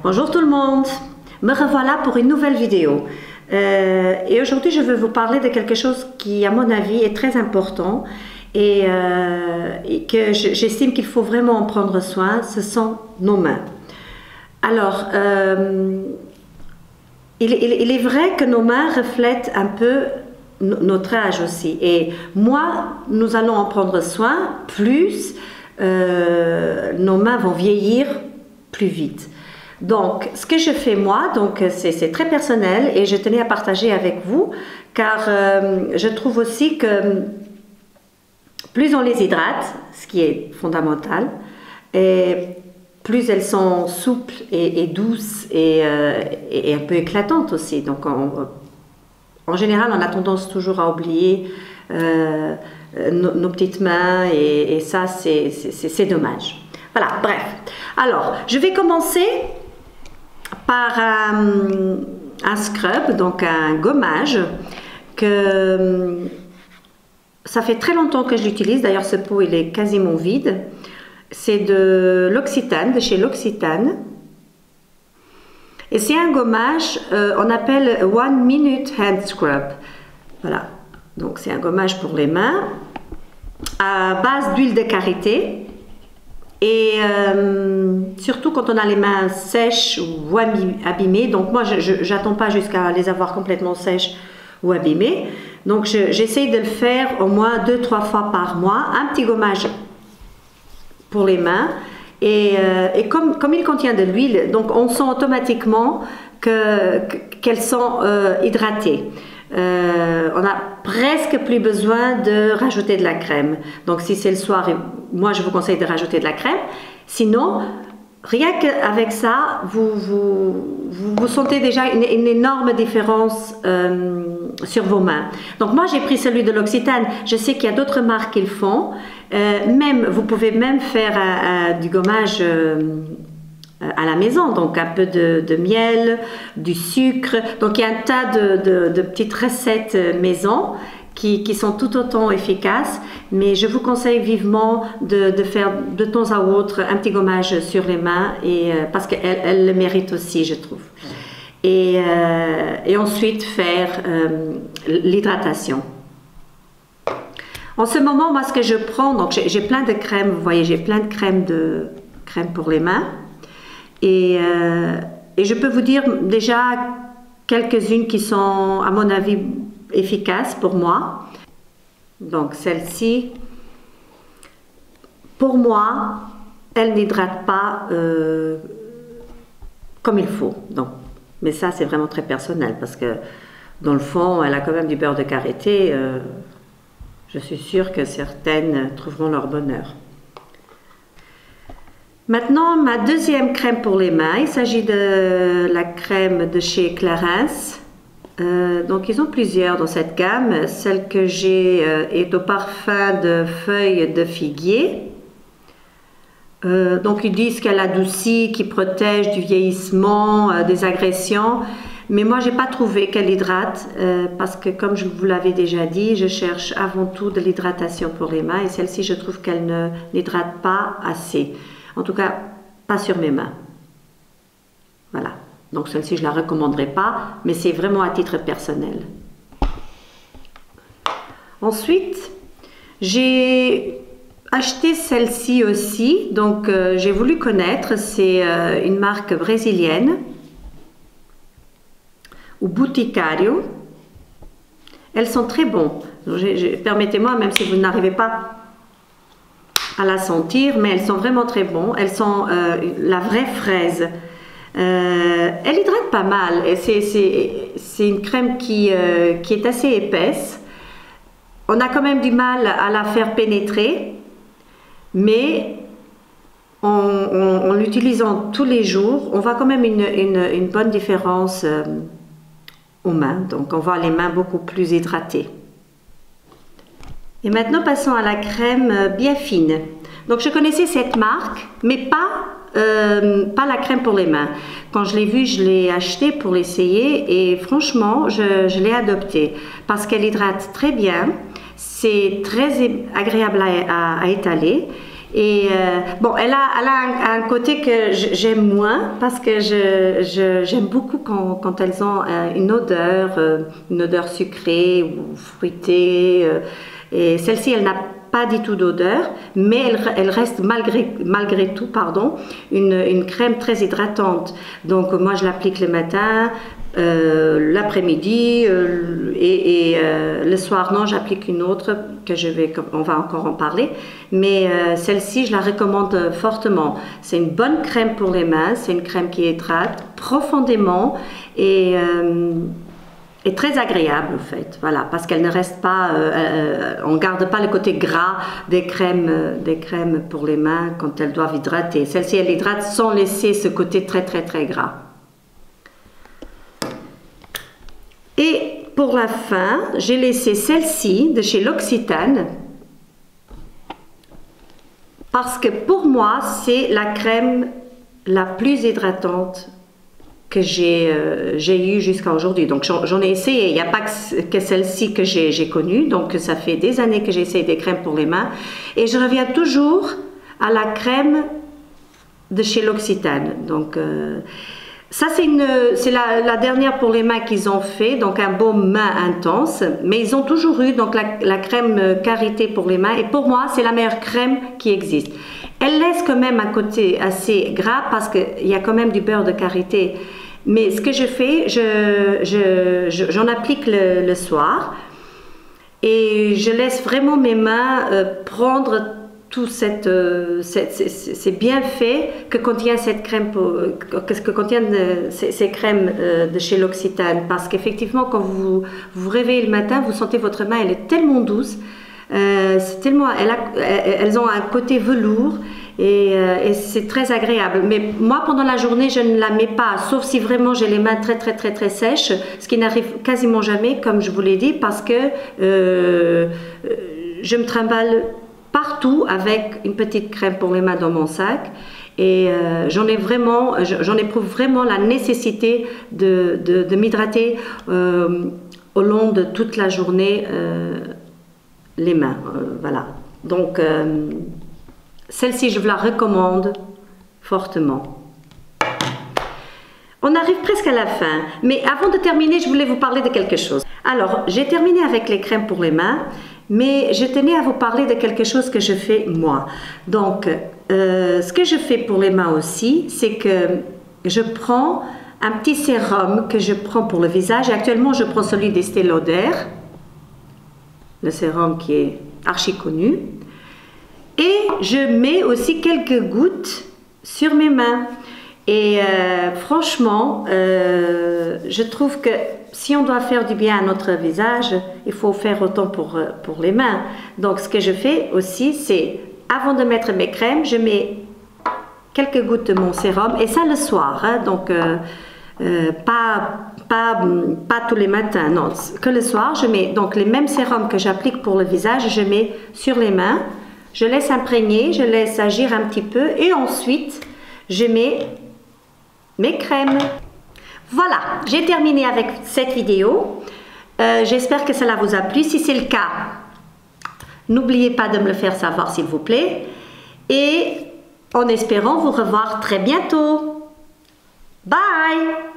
Bonjour tout le monde, me revoilà pour une nouvelle vidéo. Et aujourd'hui je veux vous parler de quelque chose qui à mon avis est très important et que j'estime qu'il faut vraiment en prendre soin, ce sont nos mains. Alors, il est vrai que nos mains reflètent un peu notre âge aussi, et moins nous allons en prendre soin, plus nos mains vont vieillir plus vite. Donc, ce que je fais moi, c'est très personnel et je tenais à partager avec vous, car je trouve aussi que plus on les hydrate, ce qui est fondamental, et plus elles sont souples et douces et un peu éclatantes aussi. Donc, en général, on a tendance toujours à oublier nos petites mains et ça, c'est dommage. Voilà, bref. Alors, je vais commencer par un scrub, donc un gommage, que ça fait très longtemps que je l'utilise. D'ailleurs, ce pot, il est quasiment vide. C'est de l'Occitane, de chez l'Occitane. Et c'est un gommage, on appelle One Minute Hand Scrub. Voilà, donc c'est un gommage pour les mains à base d'huile de karité. Et surtout quand on a les mains sèches ou abîmées. Donc moi, je n'attends pas jusqu'à les avoir complètement sèches ou abîmées. Donc j'essaye de le faire au moins 2-3 fois par mois. Un petit gommage pour les mains. Et comme il contient de l'huile, donc on sent automatiquement qu'elles sont hydratées. On n'a presque plus besoin de rajouter de la crème. Donc si c'est le soir, moi je vous conseille de rajouter de la crème. Sinon, rien qu'avec ça, vous sentez déjà une énorme différence sur vos mains. Donc moi j'ai pris celui de l'Occitane. Je sais qu'il y a d'autres marques qui le font. Vous pouvez même faire du gommage à la maison, donc un peu de miel, du sucre. Donc il y a un tas de petites recettes maison qui sont tout autant efficaces, mais je vous conseille vivement de faire de temps à autre un petit gommage sur les mains, parce qu'elles le méritent aussi, je trouve. Et ensuite faire l'hydratation. En ce moment, moi ce que je prends, donc j'ai plein de crèmes, vous voyez, j'ai plein de crèmes pour les mains. Et je peux vous dire déjà quelques-unes qui sont, à mon avis, efficaces pour moi. Donc celle-ci, pour moi, elle n'hydrate pas comme il faut. Donc, mais ça, c'est vraiment très personnel parce que dans le fond, elle a quand même du beurre de karité. Je suis sûre que certaines trouveront leur bonheur. Maintenant, ma deuxième crème pour les mains, il s'agit de la crème de chez Clarins. Donc, ils ont plusieurs dans cette gamme. Celle que j'ai est au parfum de feuilles de figuier. Donc, ils disent qu'elle adoucit, qui protège du vieillissement, des agressions. Mais moi, je n'ai pas trouvé qu'elle hydrate parce que, comme je vous l'avais déjà dit, je cherche avant tout de l'hydratation pour les mains. Et celle-ci, je trouve qu'elle ne n'hydrate pas assez. En tout cas, pas sur mes mains. Voilà. Donc celle-ci, je ne la recommanderais pas, mais c'est vraiment à titre personnel. Ensuite, j'ai acheté celle-ci aussi. Donc j'ai voulu connaître. C'est une marque brésilienne, ou Bouticario. Elles sont très bonnes. Permettez-moi, même si vous n'arrivez pas à la sentir, mais elles sont vraiment très bonnes. Elles sont la vraie fraise. Elle hydrate pas mal. C'est une crème qui est assez épaisse. On a quand même du mal à la faire pénétrer, mais en l'utilisant tous les jours, on voit quand même une bonne différence aux mains. Donc on voit les mains beaucoup plus hydratées. Et maintenant, passons à la crème bien fine. Donc, je connaissais cette marque, mais pas la crème pour les mains. Quand je l'ai vue, je l'ai achetée pour l'essayer et franchement, je l'ai adoptée parce qu'elle hydrate très bien. C'est très agréable à étaler Et bon, elle a un côté que j'aime moins parce que j'aime beaucoup quand elles ont une odeur sucrée ou fruitée. Et celle-ci, elle n'a pas du tout d'odeur, mais elle reste malgré tout, pardon, une crème très hydratante. Donc moi, je l'applique le matin, l'après-midi et le soir. Non, j'applique une autre que on va encore en parler, mais celle-ci, je la recommande fortement. C'est une bonne crème pour les mains, c'est une crème qui hydrate profondément et très agréable en fait, voilà, parce qu'elle ne reste pas, on ne garde pas le côté gras des crèmes pour les mains quand elles doivent hydrater. Celle-ci, elle hydrate sans laisser ce côté très gras. Et pour la fin, j'ai laissé celle-ci de chez L'Occitane parce que pour moi, c'est la crème la plus hydratante que j'ai eue jusqu'à aujourd'hui. Donc j'en ai essayé, il n'y a pas que celle-ci que j'ai connue, donc ça fait des années que j'essaye des crèmes pour les mains et je reviens toujours à la crème de chez L'Occitane. Donc ça, c'est la dernière pour les mains qu'ils ont fait, donc un baume main intense. Mais ils ont toujours eu donc la crème Karité pour les mains. Et pour moi, c'est la meilleure crème qui existe. Elle laisse quand même un côté assez gras parce qu'il y a quand même du beurre de karité. Mais ce que je fais, j'en applique le soir. Et je laisse vraiment mes mains prendre tout ces bienfaits que contient cette crème, que contiennent ces crèmes de chez L'Occitane. Parce qu'effectivement, quand vous vous réveillez le matin, vous sentez votre main, elle est tellement douce, elles ont un côté velours et c'est très agréable. Mais moi, pendant la journée, je ne la mets pas, sauf si vraiment j'ai les mains très sèches, ce qui n'arrive quasiment jamais, comme je vous l'ai dit, parce que je me trimballe partout avec une petite crème pour les mains dans mon sac et j'en éprouve vraiment la nécessité de m'hydrater au long de toute la journée les mains, voilà. Donc celle-ci, je vous la recommande fortement. On arrive presque à la fin, mais avant de terminer, je voulais vous parler de quelque chose. Alors, j'ai terminé avec les crèmes pour les mains, mais je tenais à vous parler de quelque chose que je fais moi. Donc, ce que je fais pour les mains aussi, c'est que je prends un petit sérum que je prends pour le visage. Et actuellement, je prends celui d'Estée Lauder, le sérum qui est archi connu. Et je mets aussi quelques gouttes sur mes mains. Et franchement, je trouve que si on doit faire du bien à notre visage, il faut faire autant pour les mains. Donc ce que je fais aussi, c'est avant de mettre mes crèmes, je mets quelques gouttes de mon sérum, et ça le soir, hein, donc pas tous les matins, non, que le soir. Je mets donc les mêmes sérums que j'applique pour le visage, je mets sur les mains, je laisse imprégner, je laisse agir un petit peu, et ensuite je mets mes crèmes. Voilà, j'ai terminé avec cette vidéo. J'espère que cela vous a plu. Si c'est le cas, n'oubliez pas de me le faire savoir s'il vous plaît. Et en espérant vous revoir très bientôt. Bye!